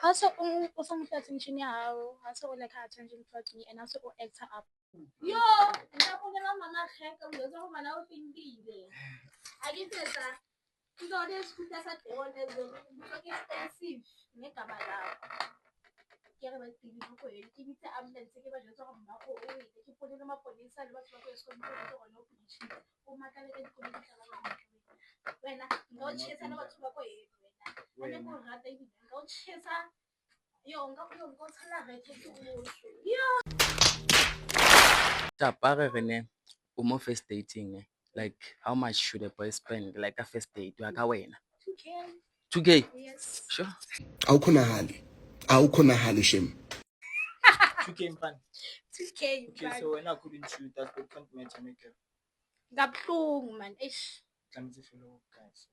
Also, some attention now. Also, like attention for me, and also actor up. Yo, mama hack of the woman out in the I did that. You know, this food that's at all as expensive. Make a bad. Ke re ba tidi go go ke bitse ambulance ke ba jotsa go mma go ke pone le maponisa le batho ba go esco ntse go no pushi o makale ke go di tsala ba wena no chesa le batho ba go wena ane go rata e go chesa yo go tsala re ke yo Tapare rene umo first dating like how much should a boy spend like a first date wa ka wena 2K yes sure awukhonahali shem 2K mfana 2K okay so when I couldn't shoot that good compliment to make it ngabhlungu man eish tlametse fellow guys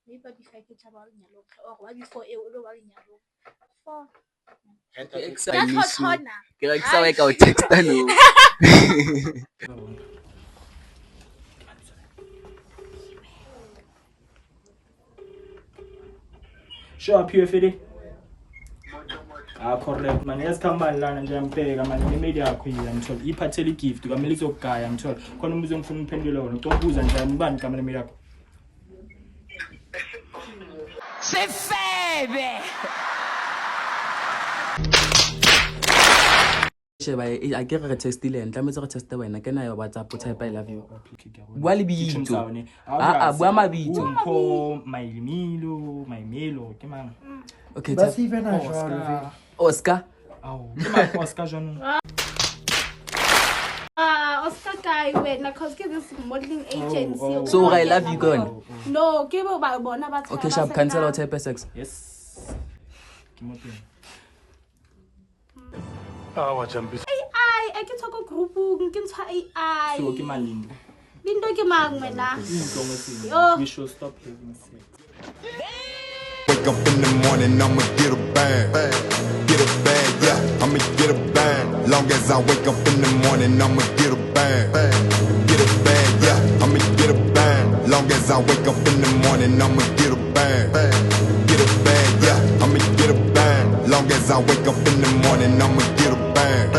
maybe before ke tshaba nyalo or wa before e o lo wa nyalo for ke re sa wa ka o texta no sure PFD correct man yasikhamba lana nje ampeka manje nemedi yakho yila ngithola iphathele igift kamele izogaya ngithola khona umbuzo ngifuna uphendule wona utobuza nje ngibani igama lemedi yakho Sefebe sheba I ke re testile ntlametse re testa wena ke na yo WhatsApp type I love you bua le bitso bua mabitso mpho maimelo ke mang okay ba se vena jwalo Oscar ke mang Oscar jano Oscar guy wena cause ke this modeling agency so I love you gone no ke ba bona ba okay sharp cancel out type sex yes ke mo teng wajambisa ai ke tsoko group ke ntsha ai so ke malindi lindo ke mang wena we should stop having sex wake up in the morning I'ma get a bag yeah I'ma get a bag long as I wake up in the morning I'ma get a bag yeah I'ma get a bag long as I wake up in the morning I'ma get a bag yeah I'ma get a bag long as I wake up in the morning I'ma get a bag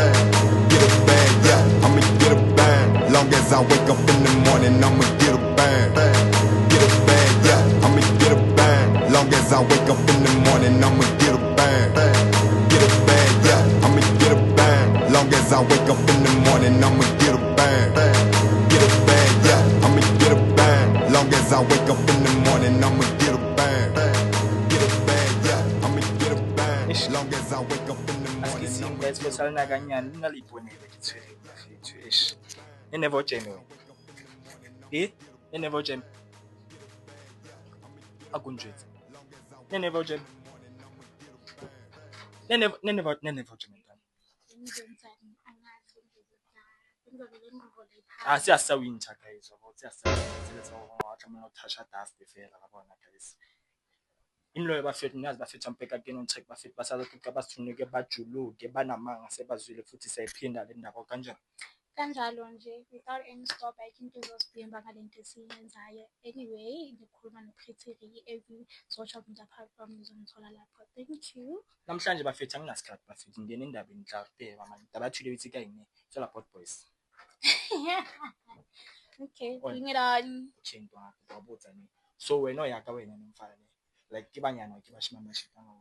yeah I'ma get a bag long as I wake up in the morning I'ma get a bag yeah I'ma get a bag long as I wake up in the morning I'ma get a bag yeah I'ma get a bag long as I wake up in the morning I'ma get a bag yeah I'ma get a bag long as I wake up in the morning I'ma get a bag yeah I'ma get a bag long as I wake up in the morning guys for salana kanyana naliponele kitshwele mafethu eish never genuine never genuine akunjwetsi never genuine never genuine siyasawinter guys siyasawinter ngoba uthasha dust fela labona guys inlo bafethu nyazi bafethu ampeka ke no check bafethu basazokuqa basithunike bajuluke banamanga sebazwile futhi sayiphinda le ndaba kanjani kanjalo nje without any stop I can do those bimba ngalento esiyenzayo anyway ngikhuluma noPretty every social media platform ngizomthola lapho thank you namhlanje bafethu anginasikhathi bafethu ngene indaba enhlarte manje abathule bithi kayini sola bot boys okay bring it on chinto wabuza ni so wena oyaka wena nomfana ni like ke banyana ke bashimama shitanga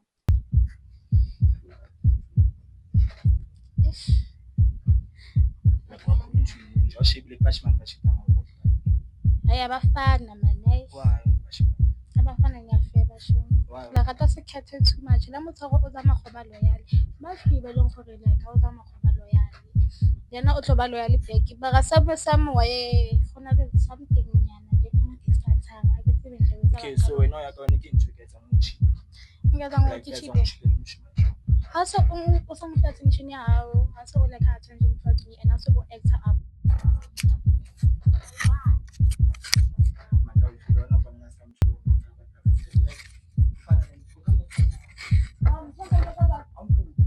Joshibile bashimama bashitanga abafana man abafana ngiyafeba sho la rata se khethe too much la motsego o zama go ba loyal ba fibe leng gore like o zama go ba loyal yena o tlo ba loyal back ba ga some way gona le something nyana le kana ke start time I get even nje okay so wena ya ka ke ntse ke tsa mochi ngeza ngo ke chibe also o some attention ya hao also like attention for me and also actor up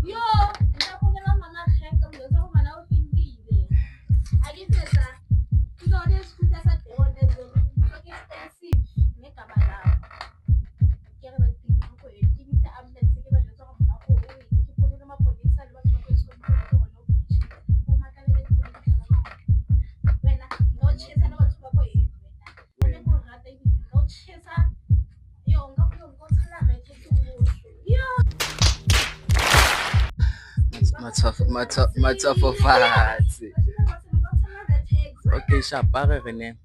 yo ntakunyela mama kheka uyoza go mana o findile a ke tsa you know this food that's at all matsofofatse. Okay, sharp. Rene,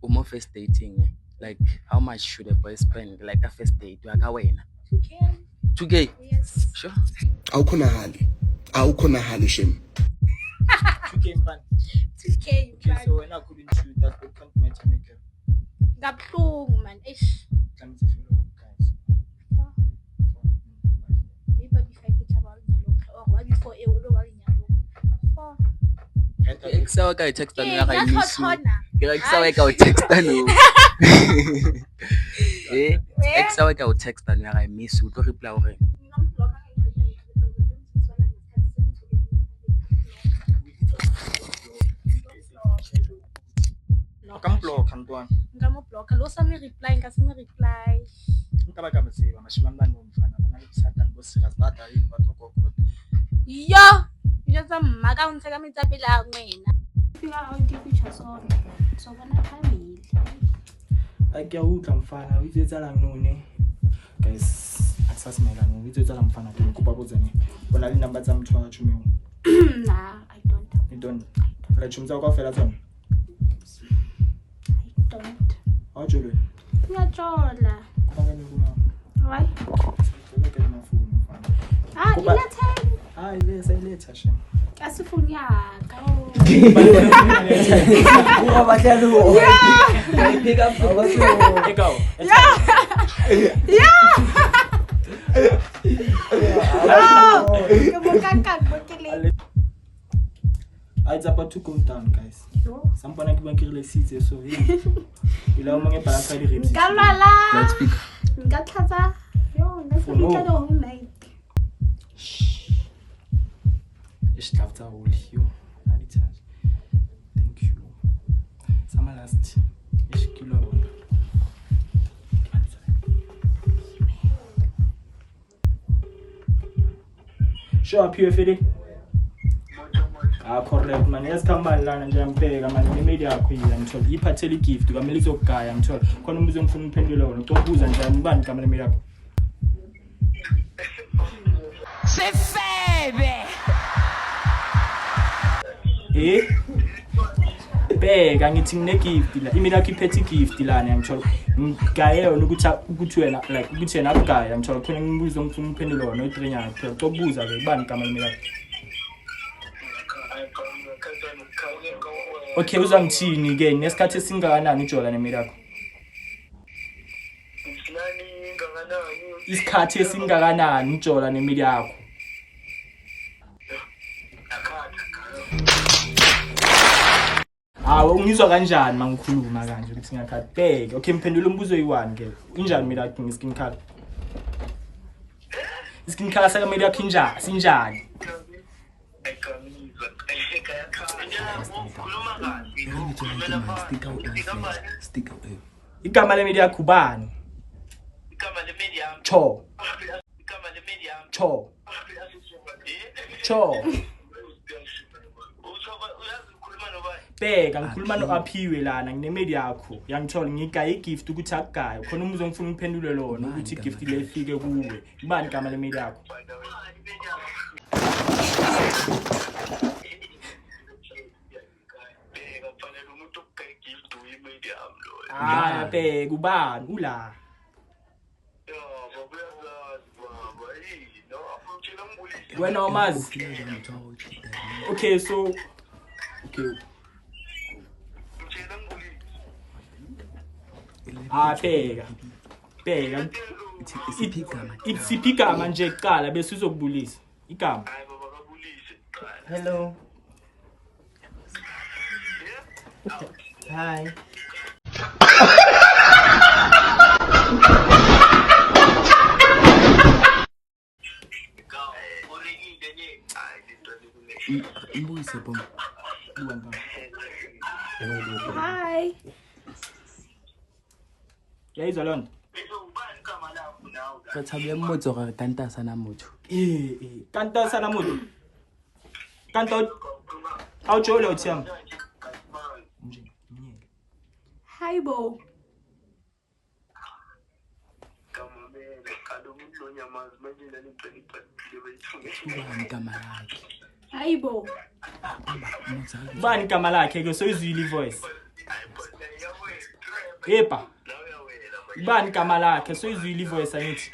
more first dating. Like, how much should a boy spend? Like a first date, you are going. 2K. Yes. Sure. Awukhonahali shame. 2K mfana. 2K. Okay, so when I couldn't shoot that good compliment to make it. Ngabhlungu man. Eish. Time to follow guys. Maybe before ke taba nyalo. Or before e o lo ba nyalo. 4. Eksawa ka text no ya ga miss. Thona. Ke re eksawa ka text no. Eksawa ka text no ya ga miss. O tlo reply hore Block Antoine. Ngamo block. Lo sa me reply, nka se me reply. Nka ba ka mseba mashima mba no mfana bana le Satan bo serious ba da yi ba tloko go. Yo, yo tsa mmaka o ntse ka metsapele a ngwena. Fika how di feature so. So bona phambili. Ake a utla mfana o itsetsa la none. Guys, asasimela no itsetsa la mfana ke kopa go tsene. Bona le number tsa motho wa tshumeng. Nah, I don't. You don't. La tshumtsa ka fela tsona. Don't. How do you? Ngiyajola. Why? Iletha shem. Asifuni yaka. Uba bahlala lo. Yeah. Pick up the go. Yeah. Ke bokaka bokele. It's about to go down, guys. Sampana ke bankile sitse so hey. Ila o mongwe bala ka di reps. Let's speak. Nka tlhatsa. Yo, nka se ka do whole night. Ich darf da wohl hier. Thank you. Sama last. Ich kilo. Show up here, Fede. Correct man. Yes, come on, lana nje ambheka man. Imedia yakho yini ngithola. Iphathele igift kamele izogaya ngithola. Khona umbuzo ngifuna uphendule wona. Utobuza nje ubani kamele imedia yakho. Sefebe. Bheka ngithi ngine gift la. Imedia yakho iphethe gift lana ngithola. Ngaye yona ukuthi wena like ukuthi yena akugaya ngithola khona umbuzo ngifuna uphendule wona o3 nyanga phela. Utobuza ke ubani kamele imedia yakho. Okay, uzangithini ke nesikhathi esingakanani uJola nemeli yakho? Isikhathi esingakanani uJola nemeli yakho? Ungizwa kanjani mangikhuluma kanje ukuthi ngiyakhatheka? Okay, mphendula umbuzo oyi1 ke. Injani imeli yakho ngeskin color? Iskin color saka imeli yakho injani? Sinjani? Stick out. Igama le media kubani? Cho. Bheka ngikhuluma noAphiwe lana ngine media yakho. Yangithola ngigaya igift ukuthi akugaya. Khona umuzo ngifuna uphendule lona ukuthi igift le ifike kuwe. Ibani igama le media yakho? Bheka ubani ula? Wena omazi? Okay, so okay. Bheka. Itsiphi igama nje ekuqala bese uzokubulisa. Igama. Hello. Hi. Hi. Yaizwa lona? Rathabile mmotso gore kanta sana motho. Kanta sana motho. Kanta awujole uthiyama. Hi Bo. Ubani igama lakhe? Aibo. Bani igama lakhe ke soyizwile ivoice. Epa. Bani igama lakhe soyizwile ivoice angithi.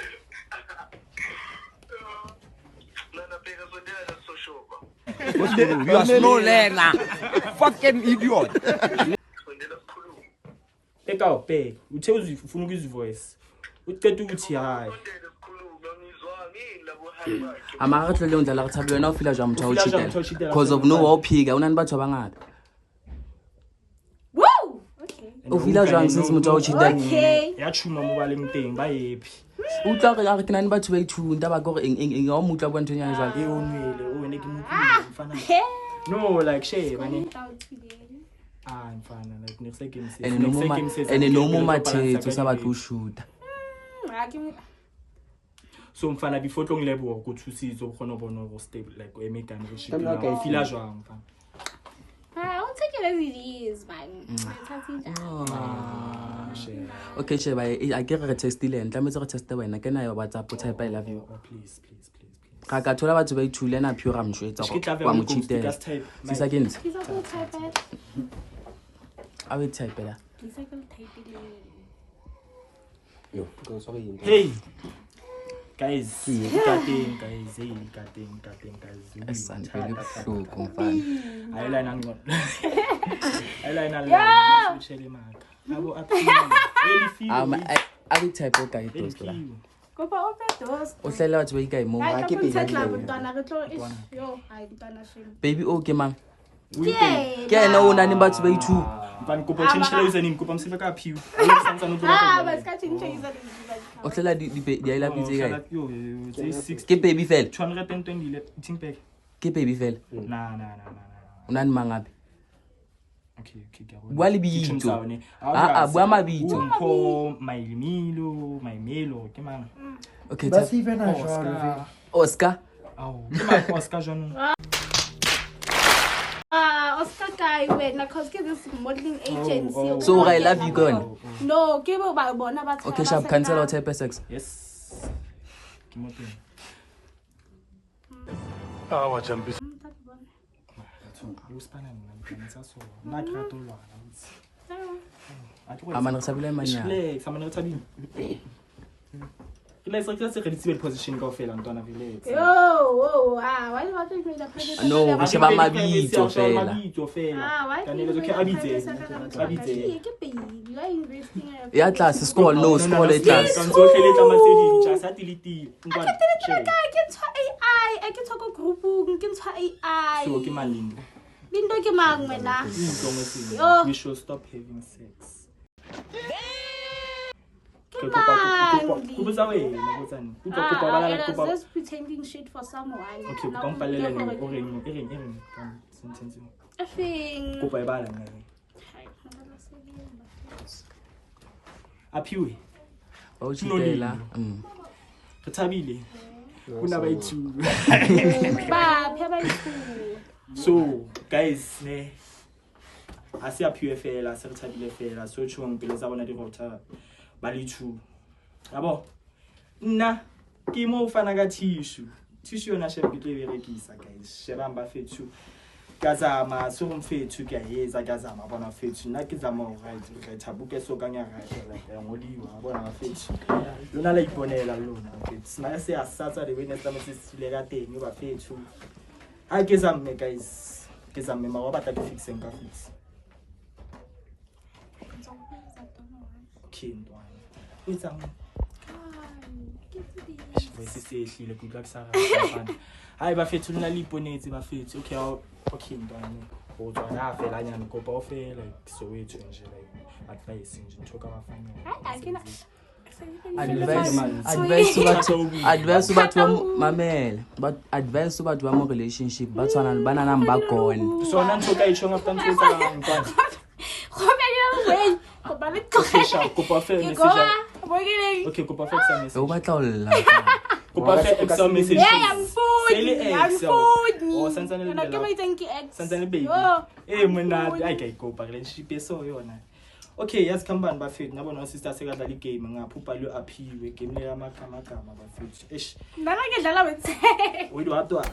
You are slow learner. Fucking idiot. Eka ubheke uthe ufuna ukuzwa ivoice. Uqeda ukuthi hayi. Amara tlo le ndlela re tshabile wena o fila jwa motho o cheatela because of no wa phika una ni batho bangata. Woo! Okay. O fila jwa since motho o cheatela. Okay. Ya chuma mo baleng teng ba yepi. O tla re ke nna batho ba ithunda ba go re eng o mutla kwa ntwenya jwa. E onwele o ne ke motho mfana. No like she bani. Ah mfana like next game says. Ene no mo mathe tso sa batho o shoota. So mfana before tlong lebo go thusitse go kgona bona go stable like o eme kana go shipila go fila jwang mfana. I won't take it as it is, man. Okay, Sheba, I get a testile and tlametse re teste wena ke na yo WhatsApp o type I love you. Oh please. Ka ka thola batho ba ithule na pure am shwetsa go wa mo cheatela. Sisa ke ntse. I will type la. Yo, go so yin. Hey. Guys, kating. Esan pele buhlungu mfana. Ayilana ngona. Ayilana la. Ushele maka. Abo aphila. Elifile. I will type o ka itosto la. Kopa open doors. O hlela batho ba ikae mo ga ke baby o ke mang Yeah. ke ena o na ne batho ba ithu Mfana kopa change username kopa msefe ka phiu. o hlela di I love you tse kae Yo, 6 ke baby fela 220 think back. ke baby fela Na. o na ne mangape Okay, bua le bitso bua mabitso Mpho Maimelo ke mang? okay Ba se vena jwalo. Oscar Au, ke mang Oscar jwanong? Oscar guy wena cause ke this modeling agency. so I love you gone No, ke ba bona ba okay sharp cancel or type sex Yes. Ke mo teng. Awa jambisa. Yo spana nna tsa so. Na ke ratolwana. amana re sabile manya Relax, amana re tsabile. Ke la se re ditse position ka ofela ntwana vile. Why do you want to make the no re sheba mabitso fela why Ka ne le ke abitse. ke baby you are investing ya tlase scroll no scroll e tlase Ka ntse o hleletsa maseding tsa sa tiliti. Ntwana. ke tswa AI ke tswa ko groupung ke tswa AI So ke malindi. Lindo ke mang wena We should stop having sex. Ke mang Kubuza wena botsani. Kupa bala It is kupa. just pretending shit for someone. Okay, kupa mpalela le o reng. Sentence. I think Kupa e bala ngene. Aphiwe. o chitela Re thabile. Kuna ba ithu. ba pheba ithu. So, guys, ne asi aphiwe fela, se re thabile fela. So tshong pele sa bona di rota ba le ithu. Yabo. Nna ke mo fana ka tissue. Tissue yona shebe ke tlo e berekisa guys. Sheba mba fethu. Kazama so mfethu ke yeza kazama bona fethu nna ke zama o right re thabuke so ka nya right like ngoliwa bona fethu lona la iponela lona fethu na se asatsa le wena tsa mesile ka teng ba fethu ha ke zamme guys ke zamme ma wa batla ke fixeng ka fix kindwa itsang Voice se ehlile ku tla kusara bana hai ba fethu lona le iponetse ba fethu okay ndane o tswa na fela nyana kopa o fela so wethu nje like advice nje nthoka bafana advice batho mamela but advice batho ba mo relationship ba tshwana ba nana ba gone so na nthoka itshong after nthoka la nkwana Wait, kopa le kopa fe message okay kopa fe message o batla o lla kopa fe extra message I'm food. Oh, santsane le ke ba itse ke ex. santsane baby mona ai ka ikopa relationship so yona Okay, yasikhambani bafethu nabo nosista sekadlala igame ngaphupha lo aphiwe game le yamagama bafethu. Eish. Lana ke dlala wethe. Uyido watwa.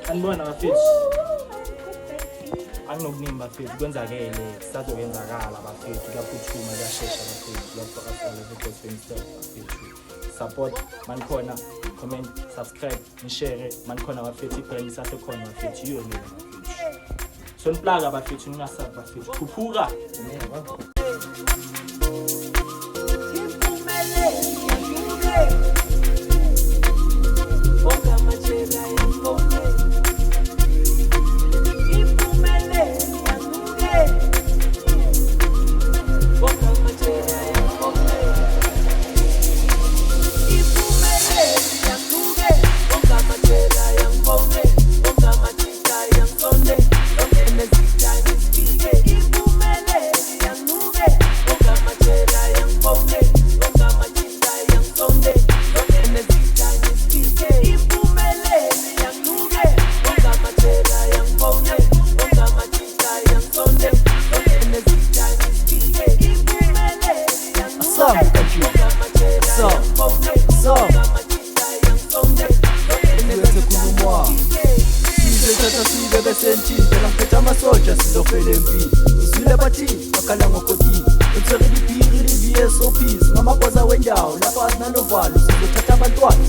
Anibona bafethu. Anginokuningi bafethu kwenzakele sisazokwenzakala bafethu kuyaphuthuma kuyashesha bafethu kuyafakazela ukuthi bafethu support manikhona comment subscribe nishare manikhona bafethu ibrand isasekhona bafethu yiyo mina bafethu sonplaga bafethu ningasabi bafethu khuphuka amasoja sizofela empini usile bathini bakhala ngokotini uthwele ibhiri livi-SOPs ngamabhoza wendawo lapho asinalo valo sizothatha abantwana